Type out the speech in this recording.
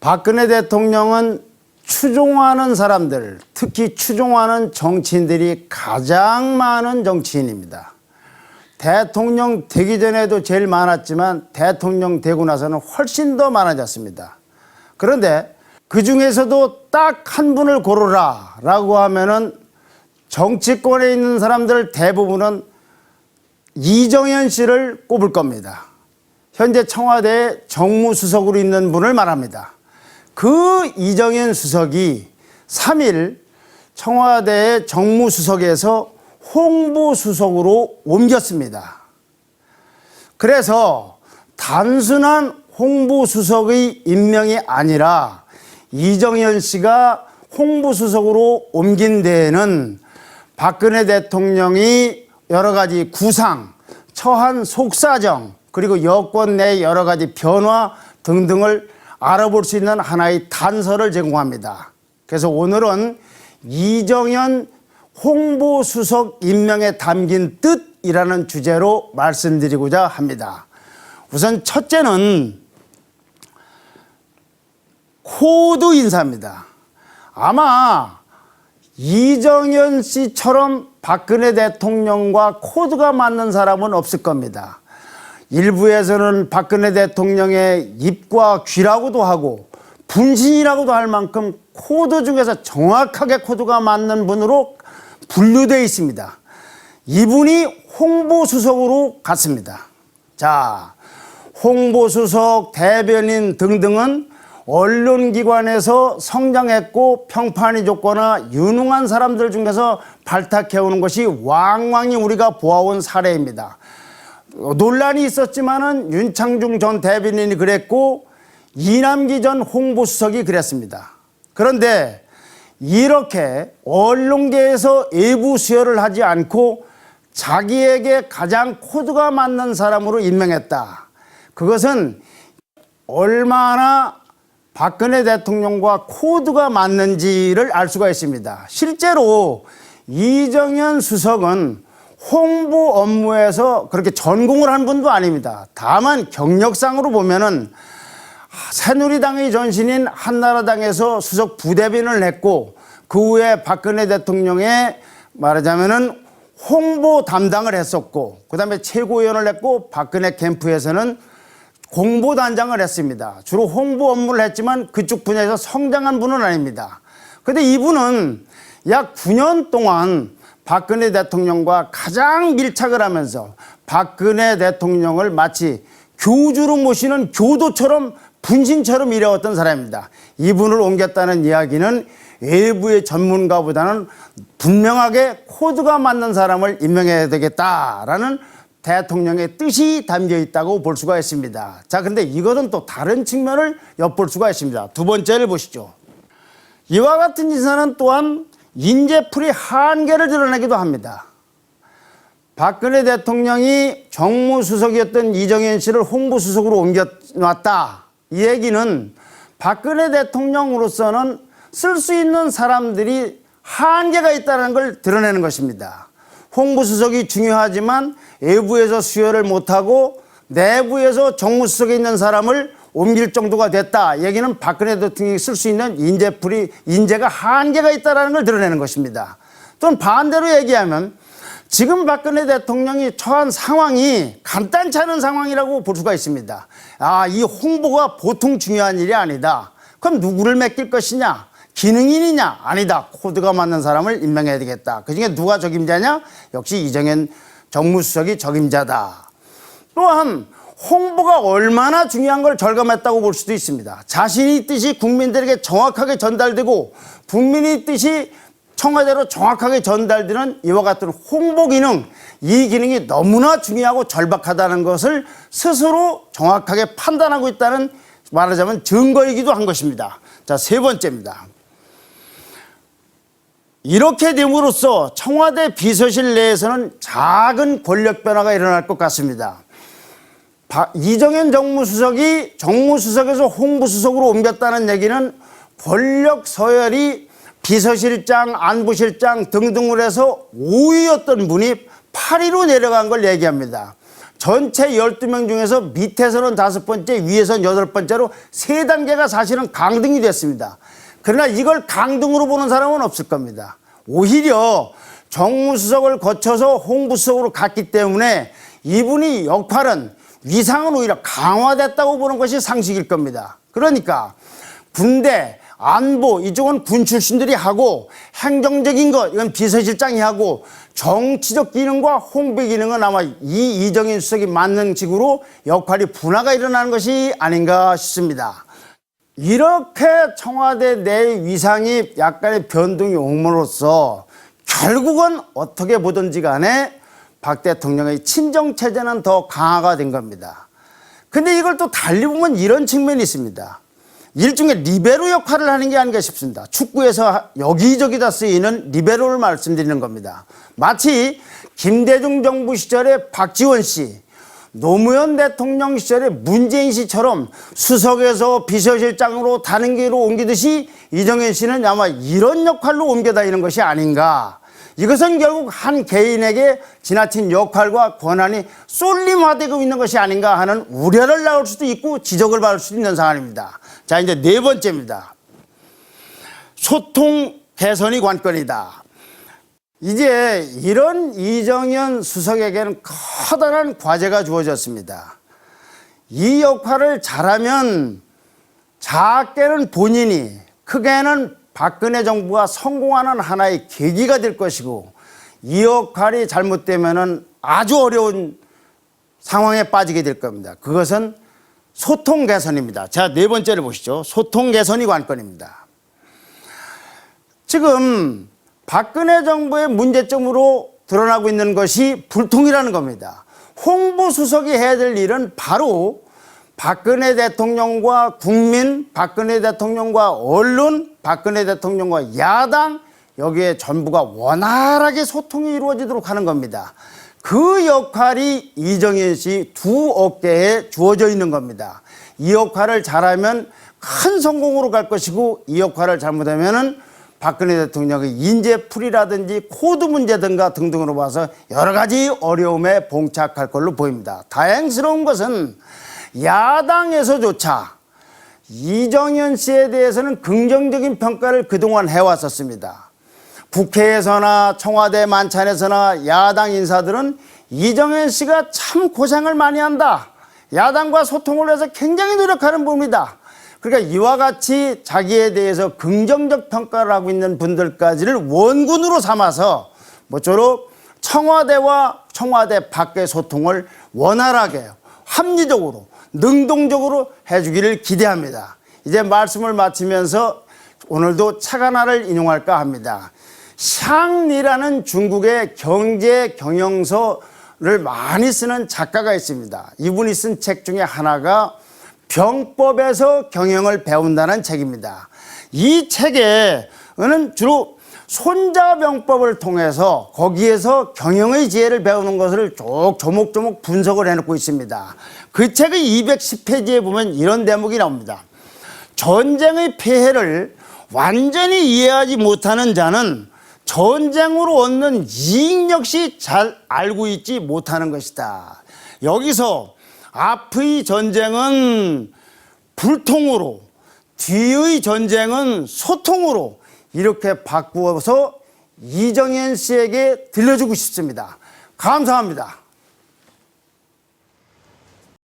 박근혜 대통령은 추종하는 사람들, 특히 추종하는 정치인들이 가장 많은 정치인입니다. 대통령 되기 전에도 제일 많았지만 대통령 되고 나서는 훨씬 더 많아졌습니다. 그런데 그 중에서도 딱 한 분을 고르라 라고 하면은 정치권에 있는 사람들 대부분은 이정현 씨를 꼽을 겁니다. 현재 청와대 정무수석으로 있는 분을 말합니다. 그 이정현 수석이 3일 청와대 정무수석에서 홍보수석으로 옮겼습니다. 그래서 단순한 홍보수석의 임명이 아니라 이정현 씨가 홍보수석으로 옮긴 데에는 박근혜 대통령이 여러 가지 구상, 처한 속사정, 그리고 여권 내 여러 가지 변화 등등을 알아볼 수 있는 하나의 단서를 제공합니다. 그래서 오늘은 이정현 홍보수석 임명에 담긴 뜻이라는 주제로 말씀드리고자 합니다. 우선 첫째는 코드 인사입니다. 아마 이정현 씨처럼 박근혜 대통령과 코드가 맞는 사람은 없을 겁니다. 일부에서는 박근혜 대통령의 입과 귀라고도 하고 분신이라고도 할 만큼 코드 중에서 정확하게 코드가 맞는 분으로 분류되어 있습니다. 이분이 홍보수석으로 갔습니다. 자, 홍보수석, 대변인 등등은 언론기관에서 성장했고 평판이 좋거나 유능한 사람들 중에서 발탁해오는 것이 왕왕이 우리가 보아온 사례입니다. 논란이 있었지만은 윤창중 전 대변인이 그랬고 이남기 전 홍보수석이 그랬습니다. 그런데 이렇게 언론계에서 외부 수여를 하지 않고 자기에게 가장 코드가 맞는 사람으로 임명했다. 그것은 얼마나 박근혜 대통령과 코드가 맞는지를 알 수가 있습니다. 실제로 이정현 수석은 홍보 업무에서 그렇게 전공을 한 분도 아닙니다. 다만 경력상으로 보면은 새누리당의 전신인 한나라당에서 수석 부대변인을 했고 그 후에 박근혜 대통령의 말하자면은 홍보 담당을 했었고 그다음에 최고위원을 했고 박근혜 캠프에서는 공보단장을 했습니다. 주로 홍보 업무를 했지만 그쪽 분야에서 성장한 분은 아닙니다. 그런데 이분은 약 9년 동안 박근혜 대통령과 가장 밀착을 하면서 박근혜 대통령을 마치 교주로 모시는 교도처럼 분신처럼 일해왔던 사람입니다. 이분을 옮겼다는 이야기는 외부의 전문가보다는 분명하게 코드가 맞는 사람을 임명해야 되겠다라는 대통령의 뜻이 담겨 있다고 볼 수가 있습니다. 자, 근데 이거는 또 다른 측면을 엿볼 수가 있습니다. 두 번째를 보시죠. 이와 같은 인사는 또한 인재풀이 한계를 드러내기도 합니다. 박근혜 대통령이 정무수석이었던 이정현 씨를 홍보수석으로 옮겨놨다. 이 얘기는 박근혜 대통령으로서는 쓸 수 있는 사람들이 한계가 있다는 걸 드러내는 것입니다. 홍보수석이 중요하지만 외부에서 수여를 못하고 내부에서 정무수석에 있는 사람을 옮길 정도가 됐다. 얘기는 박근혜 대통령이 쓸 수 있는 인재가 한계가 있다는 걸 드러내는 것입니다. 또는 반대로 얘기하면 지금 박근혜 대통령이 처한 상황이 간단치 않은 상황이라고 볼 수가 있습니다. 아, 이 홍보가 보통 중요한 일이 아니다. 그럼 누구를 맡길 것이냐? 기능인이냐? 아니다. 코드가 맞는 사람을 임명해야 되겠다. 그중에 누가 적임자냐? 역시 이정현 정무수석이 적임자다. 또한 홍보가 얼마나 중요한 걸 절감했다고 볼 수도 있습니다. 자신의 뜻이 국민들에게 정확하게 전달되고 국민의 뜻이 청와대로 정확하게 전달되는 이와 같은 홍보 기능, 이 기능이 너무나 중요하고 절박하다는 것을 스스로 정확하게 판단하고 있다는 말하자면 증거이기도 한 것입니다. 자, 세 번째입니다. 이렇게 됨으로써 청와대 비서실 내에서는 작은 권력 변화가 일어날 것 같습니다. 이정현 정무수석이 정무수석에서 홍보수석으로 옮겼다는 얘기는 권력 서열이 비서실장, 안보실장 등등으로 해서 5위였던 분이 8위로 내려간 걸 얘기합니다. 전체 12명 중에서 밑에서는 5번째, 위에서는 8번째로 3단계가 사실은 강등이 됐습니다. 그러나 이걸 강등으로 보는 사람은 없을 겁니다. 오히려 정무수석을 거쳐서 홍보수석으로 갔기 때문에 이분이 역할은 위상은 오히려 강화됐다고 보는 것이 상식일 겁니다. 그러니까 군대, 안보 이쪽은 군 출신들이 하고 행정적인 것 이건 비서실장이 하고 정치적 기능과 홍보 기능은 아마 이 이정현 수석이 맡는 식으로 역할이 분화가 일어나는 것이 아닌가 싶습니다. 이렇게 청와대 내 위상이 약간의 변동이 옴으로써 결국은 어떻게 보든지 간에 박 대통령의 친정체제는 더 강화가 된 겁니다. 근데 이걸 또 달리 보면 이런 측면이 있습니다. 일종의 리베로 역할을 하는 게 아닌가 싶습니다. 축구에서 여기저기 다 쓰이는 리베로를 말씀드리는 겁니다. 마치 김대중 정부 시절에 박지원 씨, 노무현 대통령 시절에 문재인 씨처럼 수석에서 비서실장으로 다른 길로 옮기듯이 이정현 씨는 아마 이런 역할로 옮겨 다니는 것이 아닌가. 이것은 결국 한 개인에게 지나친 역할과 권한이 쏠림화되고 있는 것이 아닌가 하는 우려를 나올 수도 있고 지적을 받을 수도 있는 상황입니다. 자, 이제 4번째입니다. 소통 개선이 관건이다. 이제 이런 이정현 수석에게는 커다란 과제가 주어졌습니다. 이 역할을 잘하면 작게는 본인이, 크게는 박근혜 정부가 성공하는 하나의 계기가 될 것이고 이 역할이 잘못되면은 아주 어려운 상황에 빠지게 될 겁니다. 그것은 소통 개선입니다. 자, 4번째를 보시죠. 소통 개선이 관건입니다. 지금 박근혜 정부의 문제점으로 드러나고 있는 것이 불통이라는 겁니다. 홍보수석이 해야 될 일은 바로 박근혜 대통령과 국민, 박근혜 대통령과 언론, 박근혜 대통령과 야당 여기에 전부가 원활하게 소통이 이루어지도록 하는 겁니다. 그 역할이 이정현 씨 두 어깨에 주어져 있는 겁니다. 이 역할을 잘하면 큰 성공으로 갈 것이고 이 역할을 잘못하면은 박근혜 대통령의 인재풀이라든지 코드 문제든가 등등으로 봐서 여러 가지 어려움에 봉착할 걸로 보입니다. 다행스러운 것은 야당에서조차 이정현 씨에 대해서는 긍정적인 평가를 그동안 해왔었습니다. 국회에서나 청와대 만찬에서나 야당 인사들은 이정현 씨가 참 고생을 많이 한다. 야당과 소통을 해서 굉장히 노력하는 분이다. 그러니까 이와 같이 자기에 대해서 긍정적 평가를 하고 있는 분들까지를 원군으로 삼아서 모쪼록 청와대와 청와대 밖의 소통을 원활하게 합리적으로 능동적으로 해주기를 기대합니다. 이제 말씀을 마치면서 오늘도 책 하나를 인용할까 합니다. 샹리라는 중국의 경제 경영서를 많이 쓰는 작가가 있습니다. 이분이 쓴 책 중에 하나가 병법에서 경영을 배운다는 책입니다. 이 책에는 주로 손자병법을 통해서 거기에서 경영의 지혜를 배우는 것을 쭉 조목조목 분석을 해놓고 있습니다. 그 책의 210페이지에 보면 이런 대목이 나옵니다. 전쟁의 폐해를 완전히 이해하지 못하는 자는 전쟁으로 얻는 이익 역시 잘 알고 있지 못하는 것이다. 여기서 앞의 전쟁은 불통으로, 뒤의 전쟁은 소통으로 이렇게 바꾸어서 이정현 씨에게 들려주고 싶습니다. 감사합니다.